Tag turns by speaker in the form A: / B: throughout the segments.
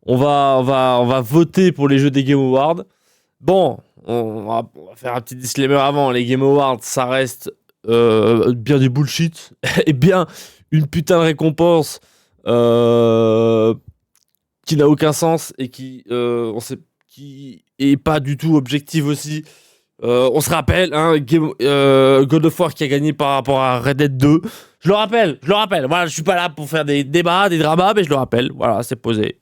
A: On va voter pour les jeux des Game Awards. Bon, on va faire un petit disclaimer avant. Les Game Awards, ça reste bien du bullshit et bien une putain de récompense qui n'a aucun sens et qui est pas du tout objective aussi. On se rappelle, hein, God of War qui a gagné par rapport à Red Dead 2. Je le rappelle. Voilà, je suis pas là pour faire des débats, des dramas, mais je le rappelle. Voilà, c'est posé.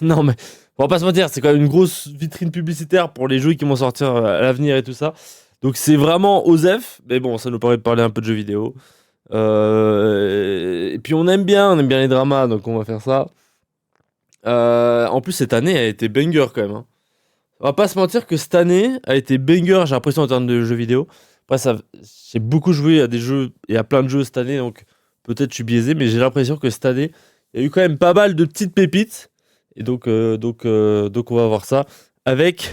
A: Non, mais on va pas se mentir, c'est quand même une grosse vitrine publicitaire pour les jeux qui vont sortir à l'avenir et tout ça. Donc c'est vraiment osef, mais bon, ça nous permet de parler un peu de jeux vidéo. Et puis on aime bien les dramas, donc on va faire ça. En plus, cette année a été banger quand même, hein. On va pas se mentir que cette année a été banger, j'ai l'impression, en termes de jeux vidéo. Après, j'ai beaucoup joué à des jeux et à plein de jeux cette année, donc peut-être je suis biaisé, mais j'ai l'impression que cette année, il y a eu quand même pas mal de petites pépites. Et donc on va voir ça avec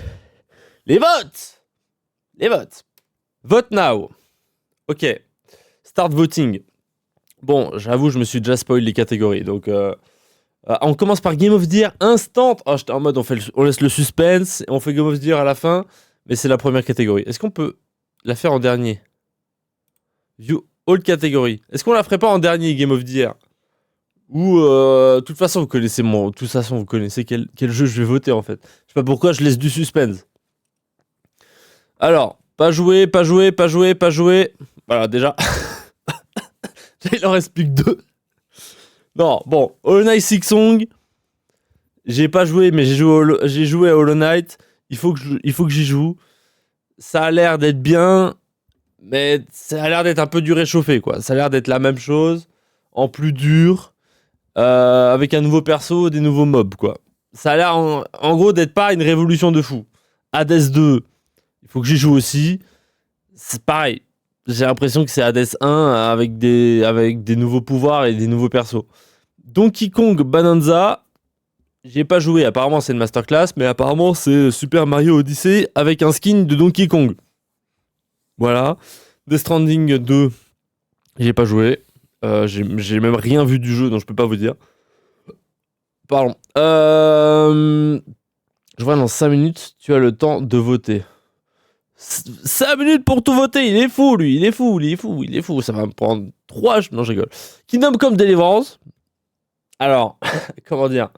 A: les votes. Les votes. Vote now. Ok. Start voting. Bon, j'avoue, je me suis déjà spoil les catégories, donc... on commence par Game of the Year instant. Oh, j'étais en mode on laisse le suspense et on fait Game of the Year à la fin, mais c'est la première catégorie. Est-ce qu'on peut la faire en dernier? View all catégories. Est-ce qu'on la ferait pas en dernier Game of the Year? Ou de toute façon vous connaissez quel jeu je vais voter en fait. Je sais pas pourquoi je laisse du suspense. Alors, pas joué. Voilà déjà. Il en reste plus que 2. Non, bon, Hollow Knight Silksong, j'ai pas joué, mais j'ai joué à Hollow Knight. Il faut que j'y joue. Ça a l'air d'être bien, mais ça a l'air d'être un peu du réchauffé, quoi. Ça a l'air d'être la même chose, en plus dur, avec un nouveau perso, des nouveaux mobs, quoi. Ça a l'air, en gros, d'être pas une révolution de fou. Hades 2, il faut que j'y joue aussi. C'est pareil. J'ai l'impression que c'est Hades 1 avec des nouveaux pouvoirs et des nouveaux persos. Donkey Kong Bonanza, j'y ai pas joué. Apparemment, c'est une masterclass, mais apparemment, c'est Super Mario Odyssey avec un skin de Donkey Kong. Voilà. Death Stranding 2, j'y ai pas joué. J'ai même rien vu du jeu, donc je peux pas vous dire. Pardon. Je vois dans 5 minutes, tu as le temps de voter. 5 minutes pour tout voter, il est fou lui, il est fou, ça va me prendre 3... Non, je rigole. Kingdom Come Deliverance. Alors, comment dire,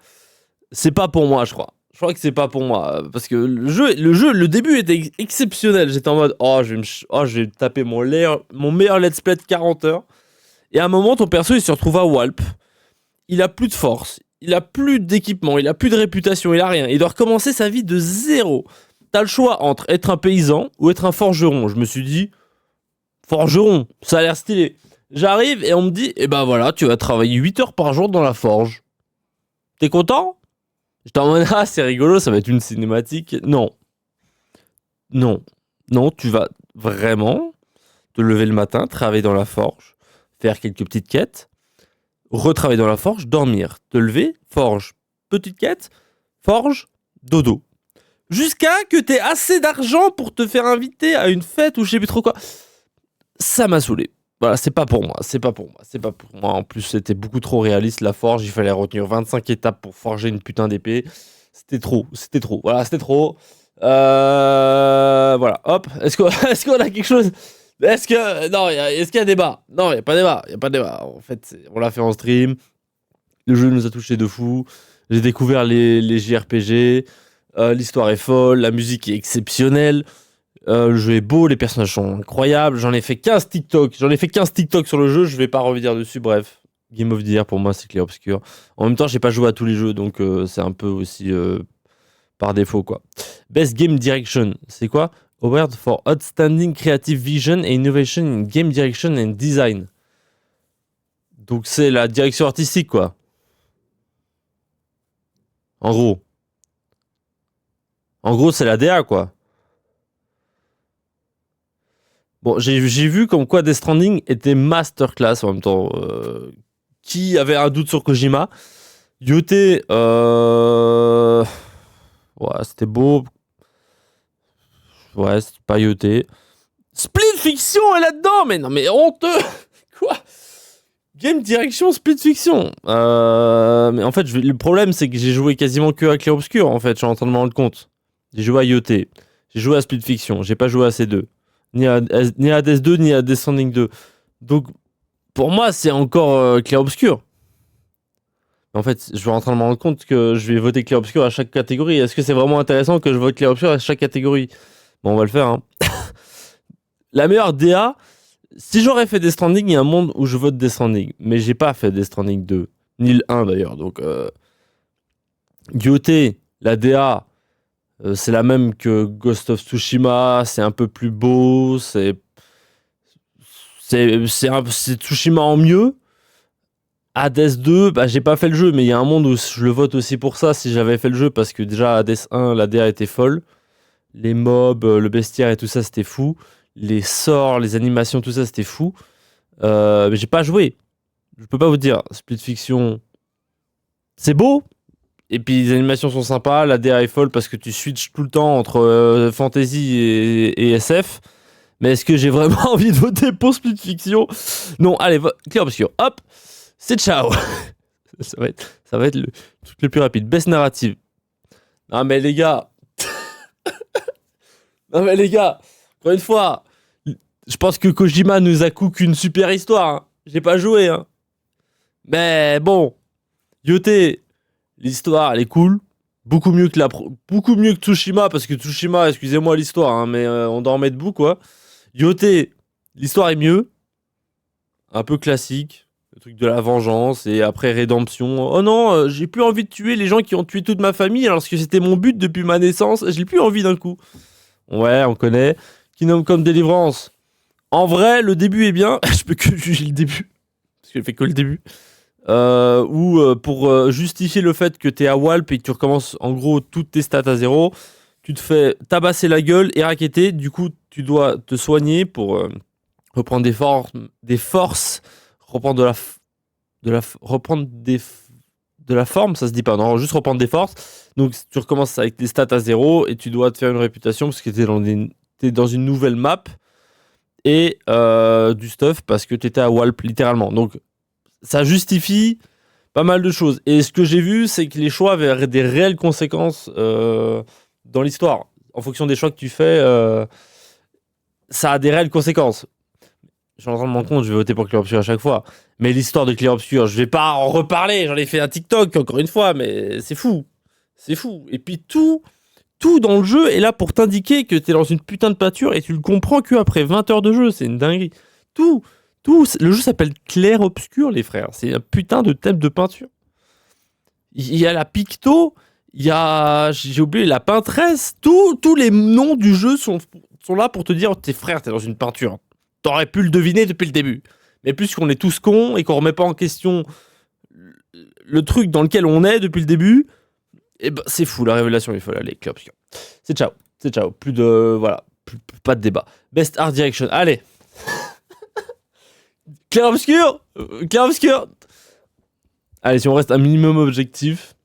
A: c'est pas pour moi, je crois. Je crois que c'est pas pour moi, parce que le début était exceptionnel. J'étais en mode, je vais taper mon meilleur let's play de 40 heures. Et à un moment, ton perso, il se retrouve à Walp. Il a plus de force, il a plus d'équipement, il a plus de réputation, il a rien. Il doit recommencer sa vie de zéro. T'as le choix entre être un paysan ou être un forgeron. Je me suis dit, forgeron, ça a l'air stylé. J'arrive et on me dit, eh ben voilà, tu vas travailler 8 heures par jour dans la forge. T'es content? J'étais en mode, ah, c'est rigolo, ça va être une cinématique. Non, tu vas vraiment te lever le matin, travailler dans la forge, faire quelques petites quêtes, retravailler dans la forge, dormir, te lever, forge, petite quête, forge, dodo. Jusqu'à que t'aies assez d'argent pour te faire inviter à une fête ou je sais plus trop quoi. Ça m'a saoulé. Voilà, c'est pas pour moi. En plus, c'était beaucoup trop réaliste, la forge. Il fallait retenir 25 étapes pour forger une putain d'épée. C'était trop. Voilà, c'était trop. Voilà, hop. Est-ce qu'on a quelque chose? Est-ce qu'il y a débat? Non, il n'y a pas de débat. En fait, on l'a fait en stream. Le jeu nous a touché de fou. J'ai découvert les JRPG. L'histoire est folle, la musique est exceptionnelle, le jeu est beau, les personnages sont incroyables. J'en ai fait 15 TikTok sur le jeu, je vais pas revenir dessus. Bref, Game of the Year pour moi c'est clair obscur. En même temps, j'ai pas joué à tous les jeux, donc c'est un peu aussi par défaut quoi. Best Game Direction, c'est quoi? Award for Outstanding Creative Vision and Innovation in Game Direction and Design. Donc c'est la direction artistique quoi. En gros, c'est la DA, quoi. Bon, j'ai vu comme quoi Death Stranding était masterclass en même temps. Qui avait un doute sur Kojima? Yoté, ouais, c'était beau. Ouais, c'est pas Yoté. Split Fiction est là-dedans, mais non, mais honteux. Quoi? Game Direction Split Fiction. Mais en fait, le problème, c'est que j'ai joué quasiment que à Clair Obscur, en fait, je suis en train de me rendre compte. J'ai joué à IoT, j'ai joué à Split Fiction, j'ai pas joué à ces deux. Ni à Hades 2, ni à Death Stranding 2. Donc, pour moi, c'est encore Clair Obscur. En fait, je suis en train de me rendre compte que je vais voter Clair Obscur à chaque catégorie. Est-ce que c'est vraiment intéressant que je vote Clair Obscur à chaque catégorie? Bon, on va le faire, hein. La meilleure DA, si j'aurais fait Death Stranding, il y a un monde où je vote Death Stranding. Mais j'ai pas fait Death Stranding 2, ni le 1 d'ailleurs. Donc, IoT, la DA, c'est la même que Ghost of Tsushima. C'est un peu plus beau. C'est Tsushima en mieux. Hades 2, bah, j'ai pas fait le jeu, mais il y a un monde où je le vote aussi pour ça si j'avais fait le jeu, parce que déjà Hades 1, la DA était folle. Les mobs, le bestiaire et tout ça, c'était fou. Les sorts, les animations, tout ça, c'était fou. Mais j'ai pas joué. Je peux pas vous dire. Split Fiction, c'est beau. Et puis les animations sont sympas. La DA est folle parce que tu switches tout le temps entre fantasy et SF. Mais est-ce que j'ai vraiment envie de voter pour Split Fiction? Non, allez, Clair Obscur. Hop, c'est ciao. ça va être le truc le plus rapide. Best narrative. Non mais les gars. Non mais les gars. Encore une fois. Je pense que Kojima nous a cook une super histoire. Hein. J'ai pas joué. Hein. Mais bon. Yoté. L'histoire, elle est cool. Beaucoup mieux que Tsushima. Parce que Tsushima, excusez-moi l'histoire. Hein, mais on dormait debout quoi. Yoté. L'histoire est mieux. Un peu classique. Le truc de la vengeance et après rédemption. Oh non, j'ai plus envie de tuer les gens qui ont tué toute ma famille alors que c'était mon but depuis ma naissance. J'ai plus envie d'un coup. Ouais, on connaît. Kingdom Come Deliverance. En vrai, le début est bien. Je peux que juger le début. Parce que je fais que le début. Ou pour justifier le fait que t'es à Walp et que tu recommences en gros toutes tes stats à zéro, tu te fais tabasser la gueule et raqueter. Du coup, tu dois te soigner pour reprendre des forces, reprendre de la forme, ça se dit pas, non, juste reprendre des forces. Donc tu recommences avec des stats à zéro et tu dois te faire une réputation parce que t'es dans une nouvelle map et du stuff parce que t'étais à Walp littéralement. Donc ça justifie pas mal de choses. Et ce que j'ai vu, c'est que les choix avaient des réelles conséquences dans l'histoire. En fonction des choix que tu fais, ça a des réelles conséquences. Je suis en train de me rendre compte, je vais voter pour Clair Obscur à chaque fois. Mais l'histoire de Clair Obscur, je vais pas en reparler. J'en ai fait un TikTok encore une fois, mais c'est fou. C'est fou. Et puis tout dans le jeu est là pour t'indiquer que t'es dans une putain de peinture et tu le comprends qu'après 20 heures de jeu. C'est une dinguerie. Tout. Le jeu s'appelle Clair Obscur, les frères. C'est un putain de thème de peinture. Il y a la picto, il y a, j'ai oublié, la peintresse. Tous les noms du jeu sont là pour te dire, tes frères, t'es dans une peinture. T'aurais pu le deviner depuis le début. Mais puisqu'on est tous cons et qu'on remet pas en question le truc dans lequel on est depuis le début, et ben c'est fou, la révélation il faut aller. Clair Obscur. C'est ciao. Plus de voilà, pas de débat. Best Art Direction. Allez. Clair Obscur. Allez, si on reste un minimum objectif,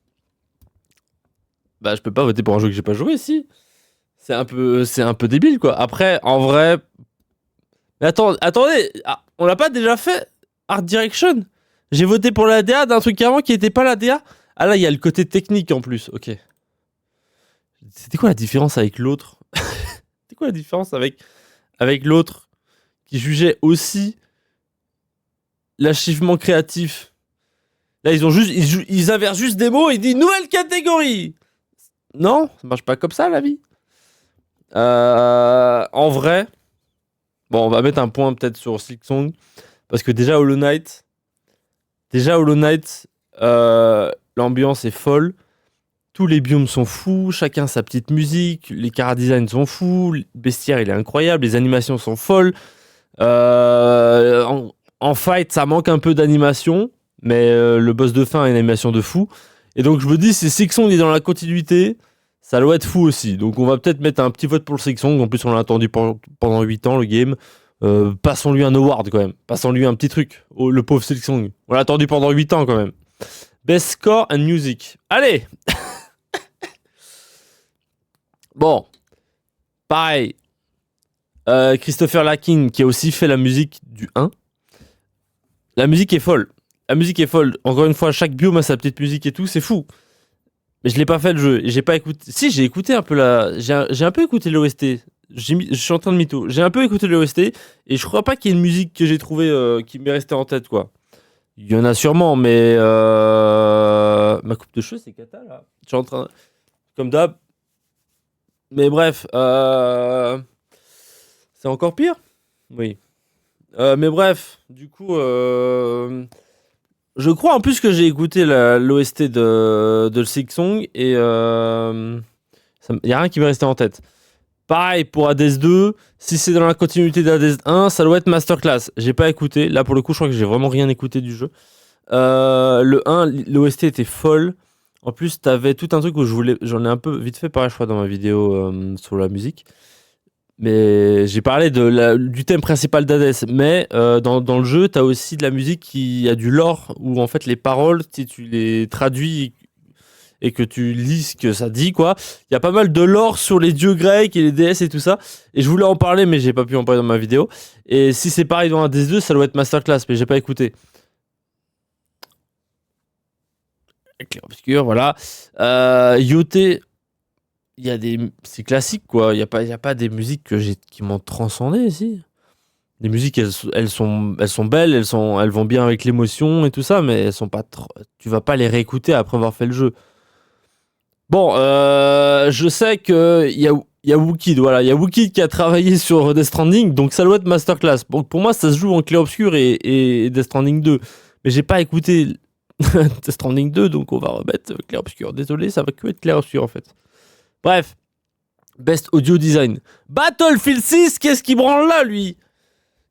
A: bah je peux pas voter pour un jeu que j'ai pas joué, si. C'est un peu débile quoi. Après, en vrai. Mais attendez, on l'a pas déjà fait Art Direction. J'ai voté pour la DA d'un truc avant qui était pas la DA. Ah là, il y a le côté technique en plus. Ok. C'était quoi la différence avec l'autre? C'était quoi la différence avec l'autre qui jugeait aussi l'achievement créatif? Là, ils inversent juste des mots et ils disent nouvelle catégorie. Non, ça marche pas comme ça la vie. En vrai, bon, on va mettre un point peut-être sur Silksong parce que déjà Hollow Knight, l'ambiance est folle. Tous les biomes sont fous, chacun sa petite musique, les chara-designs sont fous, le bestiaire il est incroyable, les animations sont folles. En fight, ça manque un peu d'animation, mais le boss de fin a une animation de fou. Et donc je me dis, si Silksong est dans la continuité, ça doit être fou aussi. Donc on va peut-être mettre un petit vote pour le Silksong. En plus, on l'a attendu pendant 8 ans, le game. Passons-lui un award quand même. Passons-lui un petit truc. Oh, le pauvre Silksong. On l'a attendu pendant 8 ans quand même. Best Score and Music. Allez. Bon. Pareil. Christopher Lakin, qui a aussi fait la musique du 1. La musique est folle. La musique est folle. Encore une fois, chaque biome a sa petite musique et tout, c'est fou. Mais je l'ai pas fait le jeu. Et j'ai pas écouté. Si, j'ai écouté un peu la. J'ai un peu écouté l'OST. Je suis en train de mytho. J'ai un peu écouté l'OST et je crois pas qu'il y ait une musique que j'ai trouvée qui m'est restée en tête, quoi. Il y en a sûrement, mais ma coupe de cheveux, c'est cata là. Je suis en train, comme d'hab. Mais bref, c'est encore pire. Oui. Mais bref, du coup, je crois en plus que j'ai écouté l'OST de le Sing Song et il y a rien qui m'est resté en tête. Pareil pour Hades 2, si c'est dans la continuité d'Hades 1, ça doit être Masterclass. J'ai pas écouté. Là pour le coup, je crois que j'ai vraiment rien écouté du jeu. Le 1, l'OST était folle. En plus, t'avais tout un truc où j'en ai un peu vite fait pareil, je crois, dans ma vidéo sur la musique. Mais j'ai parlé du thème principal d'Hades. Mais dans le jeu, t'as aussi de la musique qui a du lore où en fait les paroles, si tu les traduis et que tu lis ce que ça dit, quoi. Il y a pas mal de lore sur les dieux grecs et les déesses et tout ça. Et je voulais en parler, mais j'ai pas pu en parler dans ma vidéo. Et si c'est pareil dans Hades 2, ça doit être Masterclass, mais j'ai pas écouté. Clair obscur, voilà. Yoté, c'est classique, quoi. Il y a pas des musiques qui m'ont transcendé ici. Les musiques, elles sont belles, elles vont bien avec l'émotion et tout ça, mais elles sont pas tu vas pas les réécouter après avoir fait le jeu. Bon, je sais que il y a Wookid, voilà, il y a Wookid qui a travaillé sur Death Stranding, donc ça doit être Masterclass. Donc pour moi, ça se joue en clair obscur et Death Stranding 2. Mais j'ai pas écouté Death Stranding 2, donc on va remettre clair obscur. Désolé, ça va que être clair obscur en fait. Bref, Best Audio Design. Battlefield 6, qu'est-ce qui branle là, lui?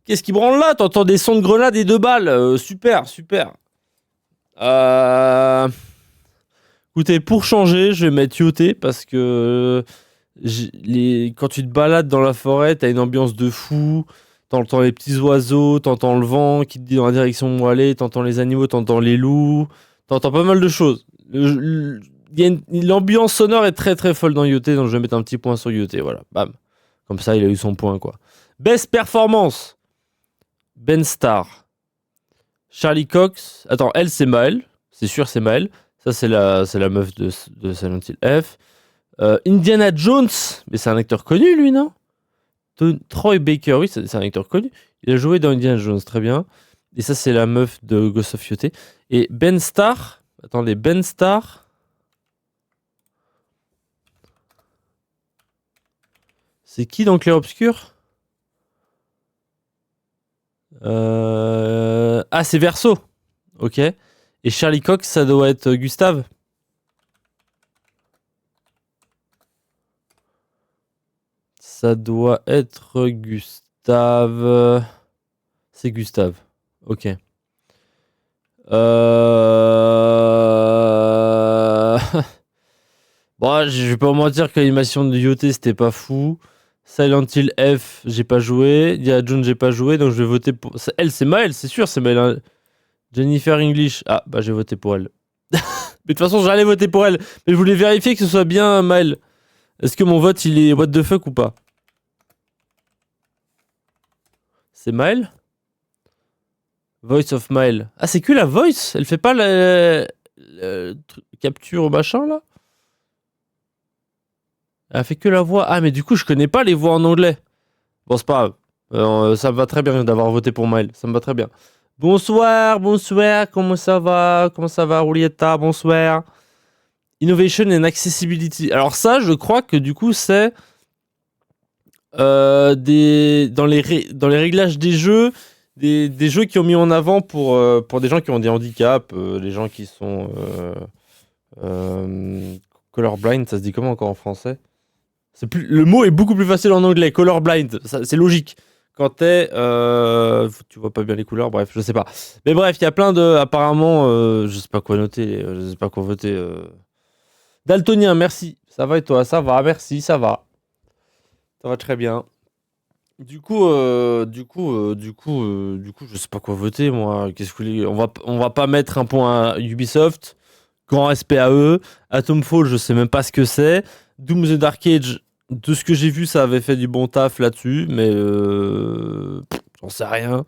A: Qu'est-ce qui branle là? T'entends des sons de grenades et de balles. Super, super. Écoutez, pour changer, je vais mettre Yoté parce que quand tu te balades dans la forêt, t'as une ambiance de fou. T'entends les petits oiseaux, t'entends le vent qui te dit dans la direction où aller, t'entends les animaux, t'entends les loups, t'entends pas mal de choses. L'ambiance sonore est très très folle dans Yoté, donc je vais mettre un petit point sur Yoté, voilà, bam. Comme ça, il a eu son point, quoi. Best Performance. Ben Starr. Charlie Cox. Attends, elle, c'est Maël. C'est sûr, c'est Maël. Ça, c'est la meuf de Silent Hill F. Indiana Jones. Mais c'est un acteur connu, lui, non? Troy Baker, oui, c'est un acteur connu. Il a joué dans Indiana Jones, très bien. Et ça, c'est la meuf de Ghost of Yoté. Et Ben Starr. Attendez, Ben Starr. C'est qui dans Clair Obscur? Ah, c'est Verso. Ok. Et Charlie Cox, ça doit être Gustave. Ça doit être Gustave. C'est Gustave. Ok. Bon, je vais pas vous mentir que l'animation de Yoté c'était pas fou. Silent Hill F, j'ai pas joué. Indiana Jones, j'ai pas joué, donc je vais voter pour. Elle, c'est Maël, c'est sûr, c'est Maël. Hein. Jennifer English. Ah, bah j'ai voté pour elle. Mais de toute façon, j'allais voter pour elle. Mais je voulais vérifier que ce soit bien Maël. Est-ce que mon vote il est what the fuck ou pas? C'est Maël? Voice of Maël. Ah, c'est que la voice? Elle fait pas la capture machin là? Elle fait que la voix. Ah, mais du coup, je connais pas les voix en anglais. Bon, c'est pas grave. Ça me va très bien d'avoir voté pour Maël. Ça me va très bien. Bonsoir, bonsoir. Comment ça va? Comment ça va, Julieta? Bonsoir. Innovation and Accessibility. Alors ça, je crois que du coup, c'est dans les réglages des jeux, des jeux qui ont mis en avant pour des gens qui ont des handicaps, les gens qui sont colorblind, ça se dit comment encore en français? Le mot est beaucoup plus facile en anglais, colorblind, c'est logique. Quand tu vois pas bien les couleurs, bref, je sais pas. Mais bref, il y a plein de, apparemment, je sais pas quoi noter, je sais pas quoi voter. Daltonien, merci. Ça va et toi? Ça va, merci, ça va. Ça va très bien. Du coup, je sais pas quoi voter, moi. Qu'est-ce que vous voulez? On va pas mettre un point à Ubisoft. Grand respect à eux. Atomfall, je sais même pas ce que c'est. Doom the Dark Age, de ce que j'ai vu, ça avait fait du bon taf là-dessus, mais j'en sais rien.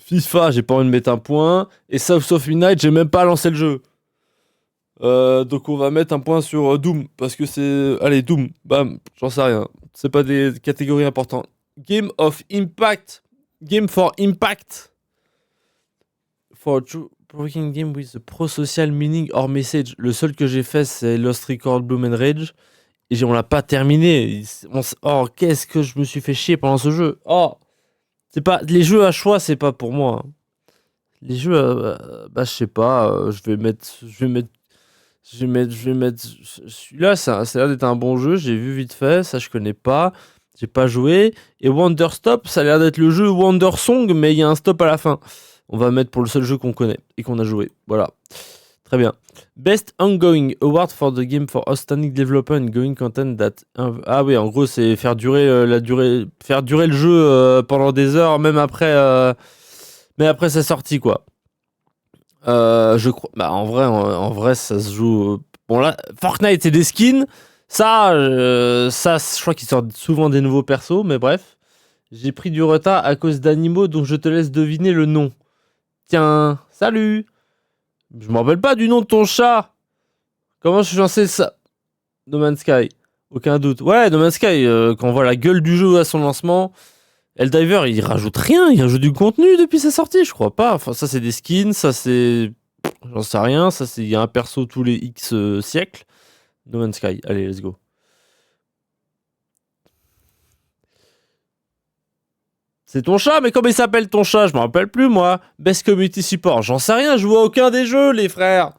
A: FIFA, j'ai pas envie de mettre un point. Et South of Midnight, j'ai même pas lancé le jeu. Donc on va mettre un point sur Doom. Parce que c'est... Allez, Doom. Bam, j'en sais rien. C'est pas des catégories importantes. Game of Impact. Game for Impact. For a true working game with a pro-social meaning or message. Le seul que j'ai fait, c'est Lost Record Bloom and Rage. Et on l'a pas terminé. Oh, qu'est-ce que je me suis fait chier pendant ce jeu. Oh, c'est pas... Les jeux à choix, c'est pas pour moi. Les jeux, bah je sais pas. Je vais mettre celui-là, ça a l'air d'être un bon jeu. J'ai vu vite fait, ça je connais pas. J'ai pas joué. Et Wonder Stop, ça a l'air d'être le jeu Wonder Song, mais il y a un stop à la fin. On va mettre pour le seul jeu qu'on connaît et qu'on a joué. Voilà. Très bien. Best Ongoing Award for the Game for Outstanding Developer and Going Content that... Ah oui, en gros, c'est faire durer faire durer le jeu pendant des heures, même après sa sortie, quoi. Je crois... Bah, en vrai, ça se joue... Bon, là, Fortnite, c'est des skins. Ça, je crois qu'ils sortent souvent des nouveaux persos, mais bref. J'ai pris du retard à cause d'animaux dont je te laisse deviner le nom. Tiens, salut. Je me rappelle pas du nom de ton chat. Comment je suis censé ça? No Man's Sky. Aucun doute. Ouais, No Man's Sky, quand on voit la gueule du jeu à son lancement... Helldiver, il rajoute rien, il rajoute du contenu depuis sa sortie, je crois pas. Enfin, ça c'est des skins, ça c'est... J'en sais rien, ça c'est... Il y a un perso tous les X siècles. No Man's Sky, allez, let's go. C'est ton chat, mais comment il s'appelle ton chat? Je me rappelle plus, moi. Best Community Support, j'en sais rien, je joue à aucun des jeux, les frères.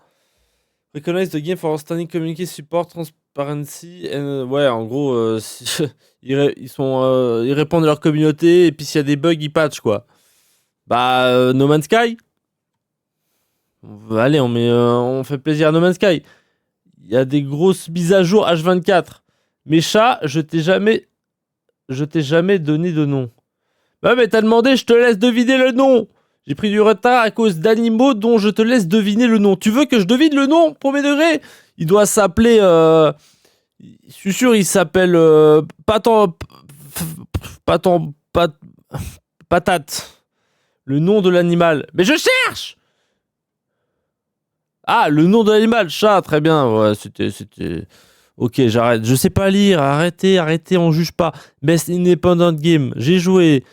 A: Recognize the game for outstanding community support, transparency, and... Ouais, en gros, ils répondent à leur communauté, et puis s'il y a des bugs, ils patchent, quoi. Bah, No Man's Sky. Allez, on fait plaisir à No Man's Sky. Il y a des grosses mises à jour H24. Mes chats, je t'ai jamais donné de nom. Bah mais t'as demandé, je te laisse deviner le nom. J'ai pris du retard à cause d'animaux dont je te laisse deviner le nom. Tu veux que je devine le nom, premier degré? Il doit s'appeler... Je suis sûr, il s'appelle... Patate. Le nom de l'animal. Mais je cherche! Ah, le nom de l'animal, chat, très bien. Ouais, c'était... Ok, j'arrête. Je sais pas lire. Arrêtez, on juge pas. Best Independent Game. J'ai joué.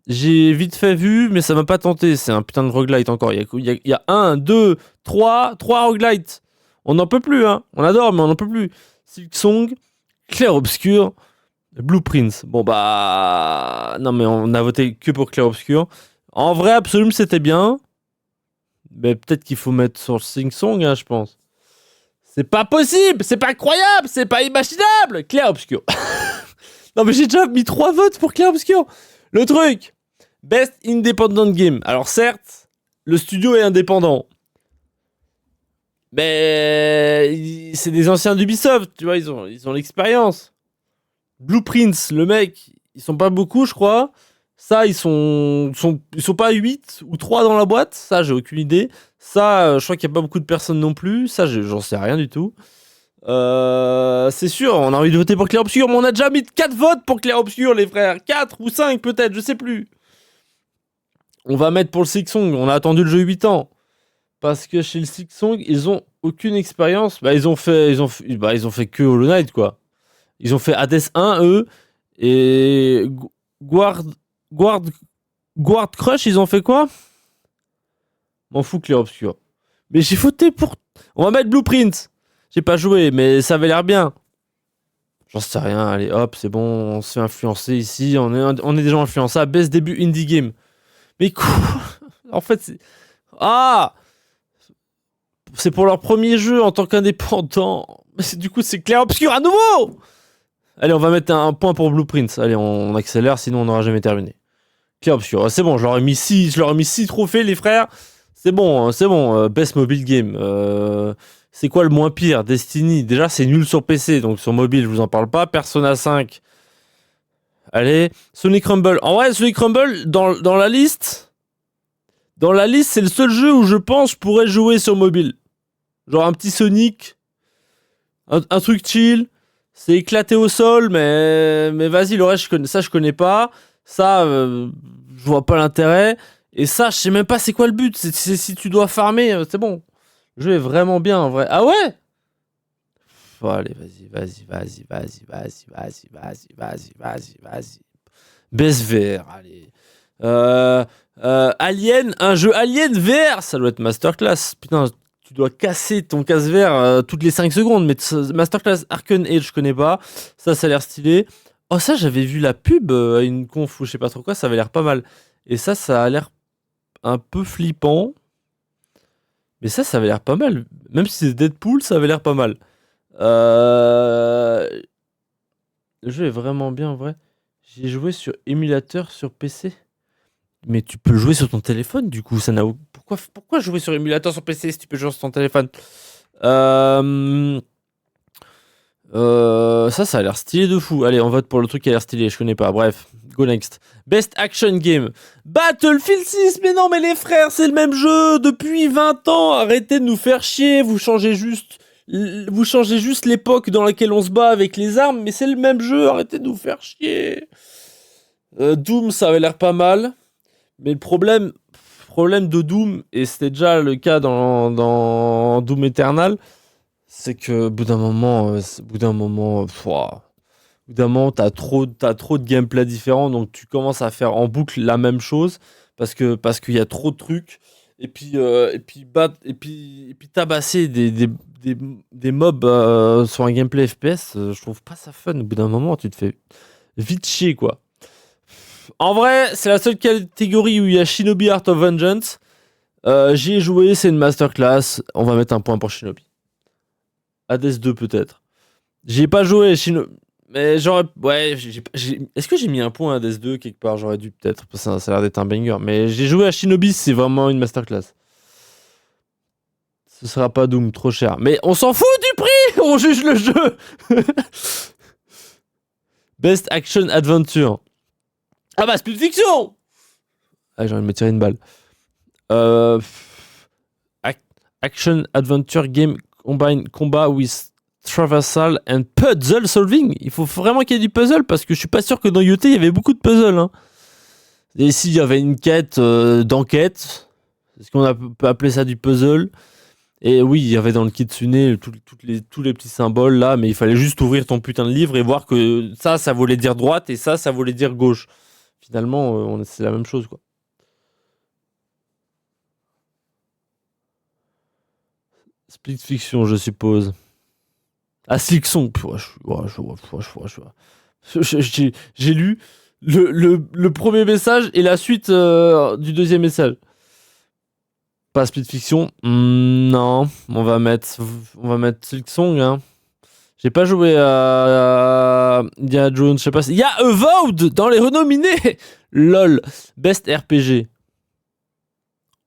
A: J'ai vite fait vu, mais ça m'a pas tenté. C'est un putain de roguelite encore. Il y a 1, 2, 3 roguelites. On n'en peut plus, hein. On adore, mais on n'en peut plus. Silksong, Clair Obscur, Blueprints. Bon, bah... Non, mais on a voté que pour Clair Obscur. En vrai, Absolum, c'était bien. Mais peut-être qu'il faut mettre sur Silksong, hein, je pense. C'est pas possible, c'est pas croyable, c'est pas imaginable. Clair Obscur. Non, mais j'ai déjà mis 3 votes pour Clair Obscur. Le truc... Best Independent Game. Alors certes, le studio est indépendant. Mais c'est des anciens d'Ubisoft, tu vois, ils ont l'expérience. Blueprints, le mec, ils sont pas beaucoup, je crois. Ça, ils sont pas 8 ou 3 dans la boîte. Ça, j'ai aucune idée. Ça, je crois qu'il y a pas beaucoup de personnes non plus. Ça, j'en sais rien du tout. C'est sûr, on a envie de voter pour Clair Obscur, mais on a déjà mis 4 votes pour Clair Obscur, les frères. 4 ou 5 peut-être, je sais plus. On va mettre pour le Silksong, on a attendu le jeu 8 ans. Parce que chez le Silksong, ils ont aucune expérience. Bah, ils ont fait que Hollow Knight, quoi. Ils ont fait Hades 1, eux. Et Guard Crush, ils ont fait quoi? M'en fous, Clair Obscur. Mais j'ai voté pour... On va mettre Blueprint. J'ai pas joué, mais ça avait l'air bien. J'en sais rien, allez, hop, c'est bon, on se fait influencer ici. On est déjà influençable. Best début indie game. Mais quoi? En fait, c'est... Ah! C'est pour leur premier jeu en tant qu'indépendant. Mais du coup, c'est Clair Obscur à nouveau! Allez, on va mettre un point pour Blueprints. Allez, on accélère, sinon on n'aura jamais terminé. Clair Obscur, c'est bon, je leur ai mis 6 trophées, les frères. C'est bon. Best mobile game. C'est quoi le moins pire? Destiny. Déjà, c'est nul sur PC, donc sur mobile, je vous en parle pas. Persona 5. Allez, Sonic Rumble. En vrai, Sonic Rumble, dans la liste, c'est le seul jeu où je pense je pourrais jouer sur mobile. Genre un petit Sonic, un truc chill. C'est éclaté au sol, mais vas-y, le reste, je connais pas. Ça, je vois pas l'intérêt. Et ça, je sais même pas c'est quoi le but. C'est si tu dois farmer, c'est bon. Le jeu est vraiment bien en vrai. Ah ouais? Oh, allez, vas-y. Best VR, allez. Alien, un jeu Alien VR, ça doit être Masterclass. Putain, tu dois casser ton casque VR toutes les 5 secondes. Mais Masterclass Arcane Age, je connais pas. Ça a l'air stylé. Oh, ça, j'avais vu la pub à une conf ou je sais pas trop quoi, ça avait l'air pas mal. Et ça a l'air un peu flippant. Mais ça avait l'air pas mal. Même si c'est Deadpool, ça avait l'air pas mal. Le jeu est vraiment bien en vrai. J'ai joué sur émulateur sur PC. Mais tu peux jouer sur ton téléphone du coup. Pourquoi jouer sur émulateur sur PC si tu peux jouer sur ton téléphone? Ça a l'air stylé de fou. Allez, on vote pour le truc qui a l'air stylé. Je connais pas. Bref, go next. Best Action Game. Battlefield 6. Mais non, mais les frères, c'est le même jeu depuis 20 ans. Arrêtez de nous faire chier. Vous changez juste l'époque dans laquelle on se bat avec les armes, mais c'est le même jeu. Arrêtez de nous faire chier. Doom, ça avait l'air pas mal. Mais le problème de Doom, et c'était déjà le cas dans Doom Eternal, c'est que au bout d'un moment, t'as trop de gameplay différents, donc tu commences à faire en boucle la même chose parce qu'il y a trop de trucs. Et puis tabasser des mobs sur un gameplay FPS, je trouve pas ça fun. Au bout d'un moment, tu te fais vite chier, quoi. En vrai, c'est la seule catégorie où il y a Shinobi Art of Vengeance. J'y ai joué, c'est une masterclass. On va mettre un point pour Shinobi. Hades 2 peut-être. J'y ai pas joué, mais j'aurais... Ouais, est-ce que j'ai mis un point à Hades 2 quelque part? J'aurais dû peut-être, parce que ça a l'air d'être un banger. Mais j'ai joué à Shinobi, c'est vraiment une masterclass. Ce sera pas Doom, trop cher. Mais on s'en fout du prix. On juge le jeu. Best Action Adventure. Ah bah, Split Fiction. Ah, j'ai envie de me tirer une balle. Action Adventure Game Combine Combat with Traversal and Puzzle Solving. Il faut vraiment qu'il y ait du puzzle parce que je suis pas sûr que dans UT il y avait beaucoup de puzzle. Hein. Et ici il y avait une quête d'enquête. Est-ce qu'on peut appeler ça du puzzle? Et oui, il y avait dans le Kitsune tous les petits symboles là, mais il fallait juste ouvrir ton putain de livre et voir que ça voulait dire droite et ça voulait dire gauche. Finalement, c'est la même chose, quoi. Split Fiction, je suppose. Ah, Silksong. J'ai lu le premier message et la suite du deuxième message. Pas Split Fiction. Non, on va mettre Silksong. Hein. J'ai pas joué à Indiana Jones, je sais pas si... Il y a Avowed dans les renominés. LOL. Best RPG.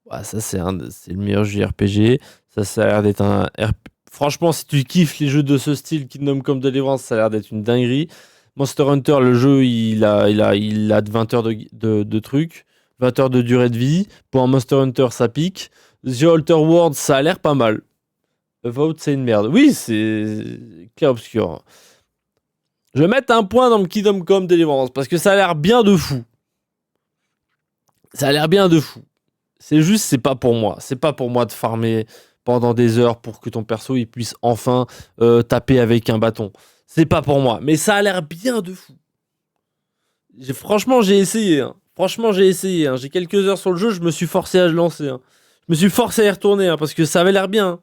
A: Ouais, ça, c'est le meilleur jeu RPG. Ça a l'air d'être un RPG. Franchement, si tu kiffes les jeux de ce style, Kingdom Come Deliverance, ça a l'air d'être une dinguerie. Monster Hunter, le jeu, il a 20 heures de trucs. 20 heures de durée de vie. Pour un Monster Hunter, ça pique. The Outer Worlds, ça a l'air pas mal. Avowed, c'est une merde. Oui, c'est clair obscur. Je vais mettre un point dans le Kingdom Come Deliverance parce que ça a l'air bien de fou. Ça a l'air bien de fou. C'est juste, c'est pas pour moi. C'est pas pour moi de farmer pendant des heures pour que ton perso il puisse enfin taper avec un bâton. C'est pas pour moi. Mais ça a l'air bien de fou. Franchement, j'ai essayé. Hein. Hein. J'ai quelques heures sur le jeu, je me suis forcé à le lancer. Hein. Je me suis forcé à y retourner hein, parce que ça avait l'air bien. Hein.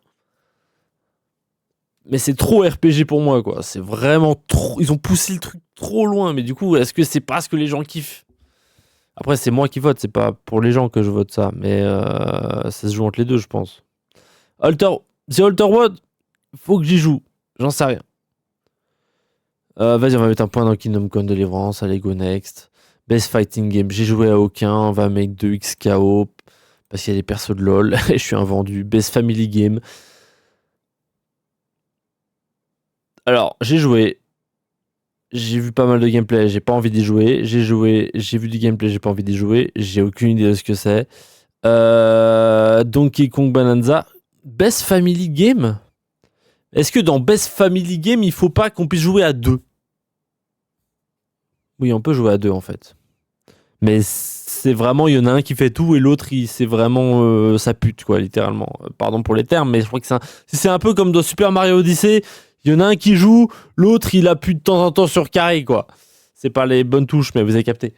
A: Mais c'est trop RPG pour moi, quoi. C'est vraiment trop... Ils ont poussé le truc trop loin. Mais du coup, est-ce que c'est pas ce que les gens kiffent? Après, c'est moi qui vote. C'est pas pour les gens que je vote ça. Mais ça se joue entre les deux, je pense. The Outer World, faut que j'y joue. J'en sais rien. Vas-y, on va mettre un point dans Kingdom Come Deliverance. Allez, go next. Best Fighting Game. J'ai joué à aucun. On va mettre 2 XKO. Parce qu'il y a des persos de LoL. Et je suis invendu. Best Family Game. Alors, j'ai joué. J'ai vu pas mal de gameplay. J'ai pas envie d'y jouer. J'ai joué. J'ai vu du gameplay. J'ai pas envie d'y jouer. J'ai aucune idée de ce que c'est. Donkey Kong Bonanza. Best Family Game. Est-ce que dans Best Family Game, il faut pas qu'on puisse jouer à 2? Oui, on peut jouer à 2 en fait. Mais c'est vraiment, il y en a un qui fait tout et l'autre, c'est vraiment sa pute, quoi, littéralement. Pardon pour les termes, mais je crois que c'est un peu comme dans Super Mario Odyssey. Il y en a un qui joue, l'autre, il appuie de temps en temps sur carré, quoi. C'est pas les bonnes touches, mais vous avez capté.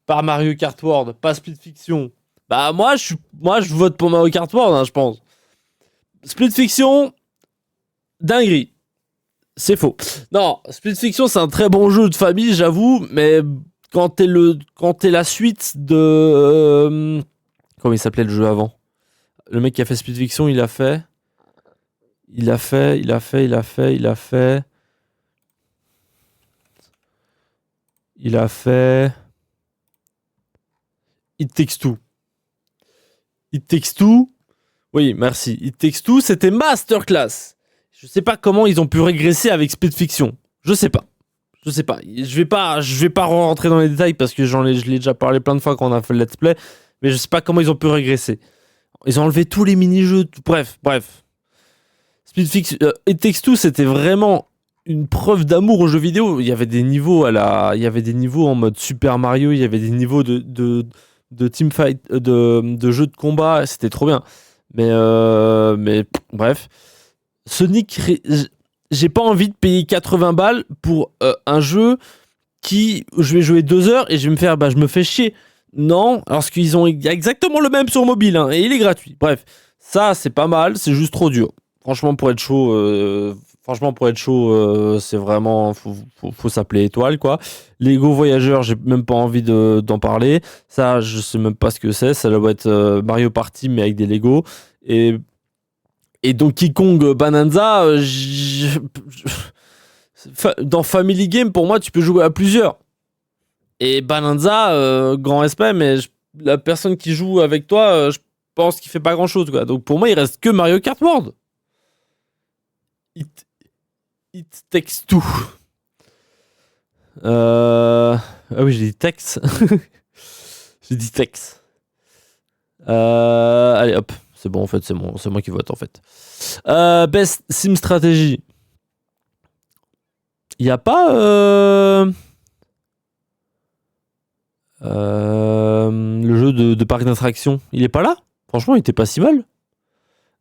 A: Par Mario Kart World, pas Split Fiction. Bah, moi, je vote pour Mario Kart World, hein, je pense. Split Fiction, dinguerie. C'est faux. Non, Split Fiction, c'est un très bon jeu de famille, j'avoue, mais quand t'es la suite de comment il s'appelait le jeu avant? Le mec qui a fait Split Fiction, il a fait il a fait il a fait il a fait il a fait il a fait It Takes Two. It Takes Two. Oui, merci. It Takes Two, c'était masterclass. Je sais pas comment ils ont pu régresser avec Split Fiction. Je sais pas. Je sais pas. Je vais pas rentrer dans les détails parce que je l'ai déjà parlé plein de fois quand on a fait le let's play. Mais je sais pas comment ils ont pu régresser. Ils ont enlevé tous les mini-jeux. Bref. Split Fiction, It Takes Two, c'était vraiment une preuve d'amour aux jeux vidéo. Il y avait des niveaux il y avait des niveaux en mode Super Mario. Il y avait des niveaux de teamfight, de jeux de combat. C'était trop bien. Mais bref. Sonic, j'ai pas envie de payer 80 balles pour un jeu qui je vais jouer 2 heures et je vais me faire, bah je me fais chier. Non, alors qu'ils ont exactement le même sur mobile hein, et il est gratuit. Bref, ça c'est pas mal, c'est juste trop dur. Franchement pour être chaud, c'est vraiment faut s'appeler étoile quoi. Lego Voyageur, j'ai même pas envie d'en parler. Ça, je sais même pas ce que c'est. Ça doit être Mario Party mais avec des Lego et Donkey Kong Bonanza. Dans Family Game, pour moi, tu peux jouer à plusieurs. Et Bonanza, grand respect, mais la personne qui joue avec toi, je pense qu'il fait pas grand chose. Quoi. Donc pour moi, il reste que Mario Kart World. It Takes Two. Ah oui, j'ai dit Tex. J'ai dit Tex. Allez, hop. C'est bon, en fait, c'est moi qui vote, en fait. Best Sim Strategy. Il n'y a pas... le jeu de parc d'attraction. Il est pas là? Franchement, il était pas si mal.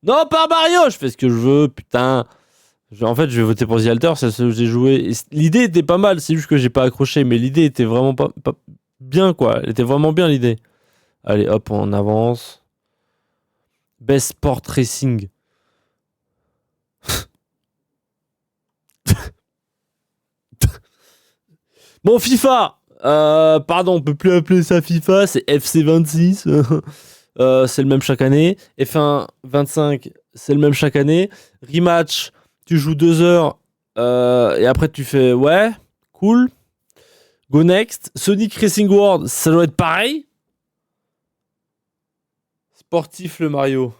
A: Non, pas Mario! Je fais ce que je veux, putain. En fait, je vais voter pour The Alter, c'est ce que j'ai joué. L'idée était pas mal, c'est juste que j'ai pas accroché, mais l'idée était vraiment pas bien, quoi. Elle était vraiment bien, l'idée. Allez, hop, on avance. Best Sport Racing. Bon, FIFA! Pardon, on peut plus appeler ça FIFA, c'est FC26. C'est le même chaque année. F1 25, c'est le même chaque année. Rematch, tu joues 2 heures et après tu fais ouais, cool. Go next. Sonic Racing World, ça doit être pareil. Sportif le Mario.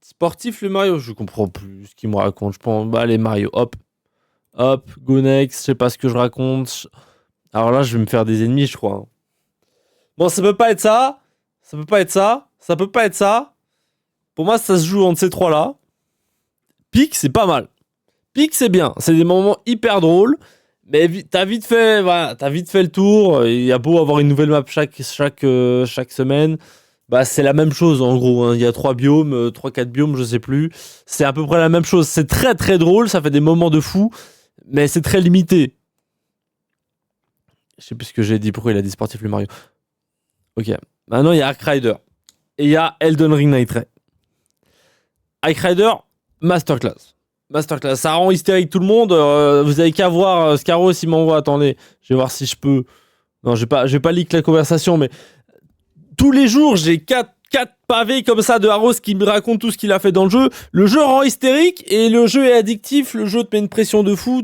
A: Sportif le Mario, je comprends plus ce qu'il me raconte. Je pense, bah allez Mario, hop. Hop, go next, je sais pas ce que je raconte. Alors là, je vais me faire des ennemis, je crois. Bon, ça peut pas être ça. Ça peut pas être ça. Ça peut pas être ça. Pour moi, ça se joue entre ces trois-là. Pique, c'est pas mal. Pique, c'est bien. C'est des moments hyper drôles. Mais t'as vite fait, voilà, t'as vite fait le tour. Il y a beau avoir une nouvelle map chaque semaine. Bah, c'est la même chose en gros. Hein. Il y a 3 biomes, 3-4 biomes, je sais plus. C'est à peu près la même chose. C'est très très drôle. Ça fait des moments de fou. Mais c'est très limité. Je sais plus ce que j'ai dit. Pourquoi il a dit sportif le Mario? Ok. Maintenant, il y a Ark Rider. Et il y a Elden Ring Night. Ark Rider, masterclass. Masterclass. Ça rend hystérique tout le monde. Vous avez qu'à voir Scaro s'il m'envoie. Attendez, je vais voir si je peux. Non, je vais pas leak la conversation, mais tous les jours, j'ai 4 pavés comme ça de Haros qui me raconte tout ce qu'il a fait dans le jeu. Le jeu rend hystérique et le jeu est addictif. Le jeu te met une pression de fou.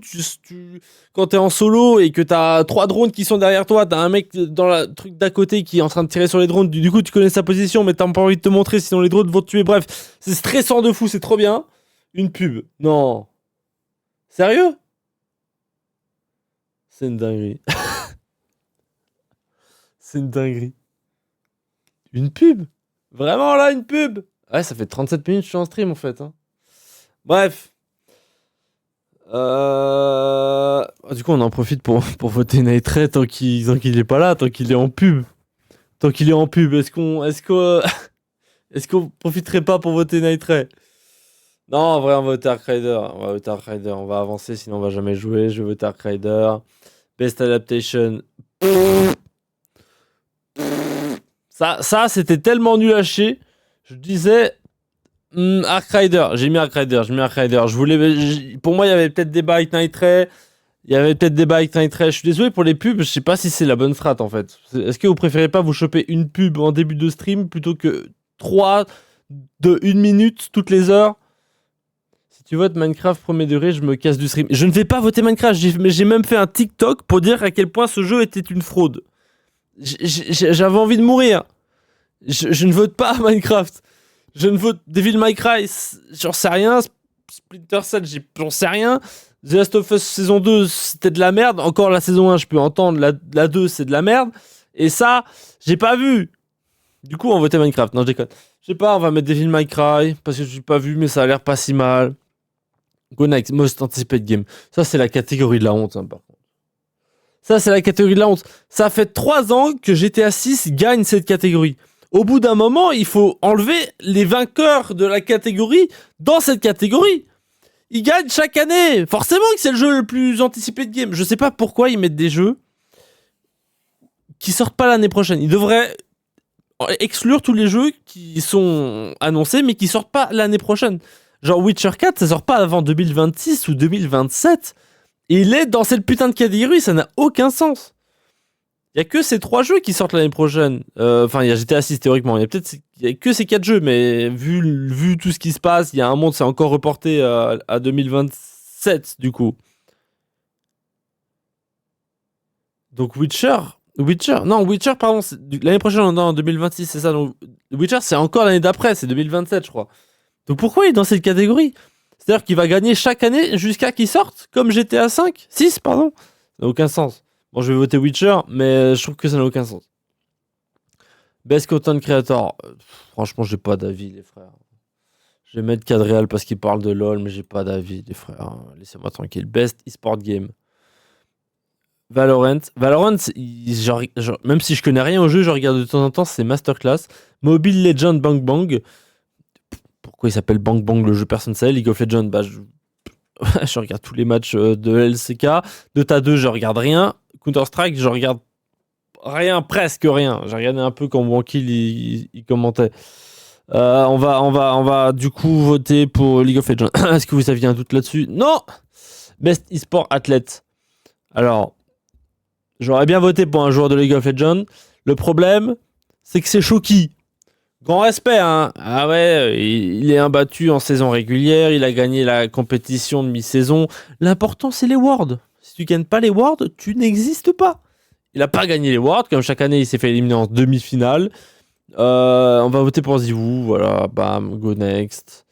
A: Quand t'es en solo et que t'as 3 drones qui sont derrière toi, t'as un mec dans le truc d'à côté qui est en train de tirer sur les drones. Du coup, tu connais sa position, mais t'as pas envie de te montrer sinon les drones vont te tuer. Bref, c'est stressant de fou, c'est trop bien. Une pub. Non. Sérieux? C'est une dinguerie. C'est une dinguerie. Une pub? Vraiment là, une pub? Ouais, ça fait 37 minutes que je suis en stream en fait. Hein. Bref. Du coup, on en profite pour voter Night Ray tant qu'il est pas là, tant qu'il est en pub. Tant qu'il est en pub, est-ce qu'on profiterait pas pour voter Night Ray? Non, en vrai, on va voter Ark Rider. On va voter Ark Rider. On va avancer, sinon on va jamais jouer. Je vais voter Ark Rider. Best Adaptation. Ça c'était tellement nul à chier. Je disais Ark Rider. J'ai mis Ark Rider. Pour moi, il y avait peut-être des avec Night Ray. Je suis désolé pour les pubs. Je sais pas si c'est la bonne strat en fait. Est-ce que vous préférez pas vous choper une pub en début de stream plutôt que 3 de 1 minute toutes les heures? Si tu votes Minecraft premier degré, je me casse du stream. Je ne vais pas voter Minecraft. Mais j'ai même fait un TikTok pour dire à quel point ce jeu était une fraude. J'avais envie de mourir. Je ne vote pas Minecraft. Je ne vote Devil May Cry, j'en sais rien. Splinter Cell, j'en sais rien. The Last of Us saison 2, c'était de la merde. Encore la saison 1, je peux entendre. La 2, c'est de la merde. Et ça, j'ai pas vu. Du coup, on votait Minecraft. Non, je déconne. Je sais pas, on va mettre Devil May Cry parce que je l'ai pas vu, mais ça a l'air pas si mal. Go next, Most Anticipated Game. Ça, c'est la catégorie de la honte, hein, par contre. Ça, c'est la catégorie de la honte. Ça fait 3 ans que GTA 6 gagne cette catégorie. Au bout d'un moment, il faut enlever les vainqueurs de la catégorie dans cette catégorie. Ils gagnent chaque année. Forcément que c'est le jeu le plus anticipé de game. Je sais pas pourquoi ils mettent des jeux qui sortent pas l'année prochaine. Ils devraient exclure tous les jeux qui sont annoncés mais qui sortent pas l'année prochaine. Genre Witcher 4, ça sort pas avant 2026 ou 2027. Et il est dans cette putain de catégorie, ça n'a aucun sens. Il y a que ces 3 jeux qui sortent l'année prochaine. Enfin, il y a GTA 6 théoriquement. Il y a que ces 4 jeux, mais vu tout ce qui se passe, il y a un monde, c'est encore reporté à 2027 du coup. Donc Witcher, pardon, l'année prochaine, on est en 2026, c'est ça. Donc Witcher, c'est encore l'année d'après, c'est 2027, je crois. Donc pourquoi il est dans cette catégorie? C'est-à-dire qu'il va gagner chaque année jusqu'à qu'il sorte, comme GTA 5, 6, pardon. Ça n'a aucun sens. Bon, je vais voter Witcher, mais je trouve que ça n'a aucun sens. Best Content Creator. Franchement, j'ai pas d'avis, les frères. Je vais mettre Cadreal parce qu'il parle de LoL, mais j'ai pas d'avis, les frères. Laissez-moi tranquille. Best eSport Game. Valorant, même si je connais rien au jeu, je regarde de temps en temps, c'est Masterclass. Mobile Legends Bang Bang. Pourquoi il s'appelle Bang Bang le jeu, personne ne sait. League of Legends, bah je regarde tous les matchs de LCK. Dota 2, je regarde rien. Counter-Strike, je regarde rien, presque rien. J'ai regardé un peu quand Wankil il commentait. On va du coup voter pour League of Legends. Est-ce que vous aviez un doute là-dessus? Non. Best eSport Athlète. Alors, j'aurais bien voté pour un joueur de League of Legends. Le problème, c'est que c'est Shoki. Grand respect, hein. Ah ouais, il est imbattu en saison régulière, il a gagné la compétition de mi-saison. L'important, c'est les Worlds. Si tu gagnes pas les Worlds, tu n'existes pas. Il a pas gagné les Worlds, comme chaque année, il s'est fait éliminer en demi-finale. On va voter pour Zivou, voilà, bam, go next.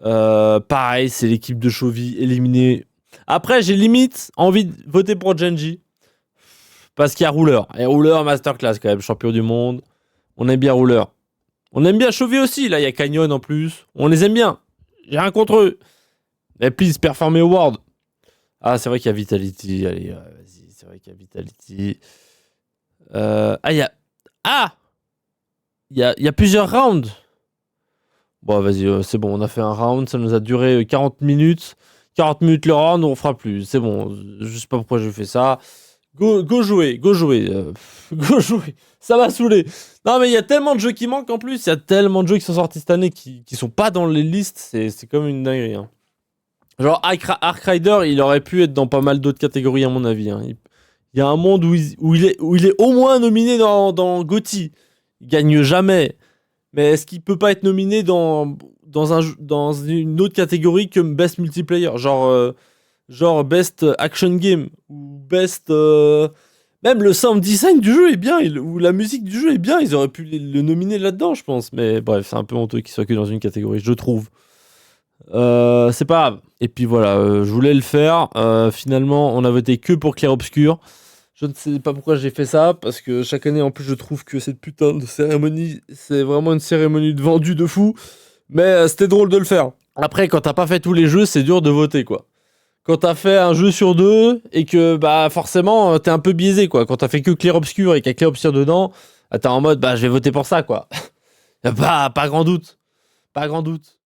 A: Pareil, c'est l'équipe de Chovy éliminée. Après, j'ai limite envie de voter pour Genji. Parce qu'il y a Rouleur. Et Rouleur, masterclass quand même, champion du monde. On aime bien Rouleur. On aime bien Chovy aussi, là il y a Canyon en plus. On les aime bien. J'ai rien contre eux. Mais please, performer award. Ah, c'est vrai qu'il y a Vitality. Allez, vas-y, c'est vrai qu'il y a Vitality. Il y a. Ah il y a plusieurs rounds. Bon, vas-y, c'est bon, on a fait un round. Ça nous a duré 40 minutes. 40 minutes le round, on fera plus. C'est bon, je sais pas pourquoi je fais ça. Go jouer. Go jouer. Ça m'a saoulé. Non, mais il y a tellement de jeux qui manquent en plus. Il y a tellement de jeux qui sont sortis cette année qui sont pas dans les listes. C'est comme une dinguerie. Hein. Genre, Ark Rider, il aurait pu être dans pas mal d'autres catégories, à mon avis. Hein. Il y a un monde où il est au moins nominé dans GOTY. Il gagne jamais. Mais est-ce qu'il peut pas être nominé dans une autre catégorie que Best Multiplayer? Genre Best Action Game ou Best... Même le sound design du jeu est bien, ou la musique du jeu est bien, ils auraient pu le nominer là-dedans, je pense. Mais bref, c'est un peu honteux qu'il soit que dans une catégorie, je trouve. C'est pas grave. Et puis voilà, je voulais le faire. Finalement, on a voté que pour Clair Obscur. Je ne sais pas pourquoi j'ai fait ça, parce que chaque année, en plus, je trouve que cette putain de cérémonie, c'est vraiment une cérémonie de vendu de fou. Mais c'était drôle de le faire. Après, quand t'as pas fait tous les jeux, c'est dur de voter, quoi. quand t'as fait un jeu sur deux et que bah forcément t'es un peu biaisé quoi. Quand t'as fait que Clair Obscur et qu'il y a Clair Obscur dedans, bah, t'es en mode bah je vais voter pour ça quoi. Y a pas grand doute. Pas grand doute.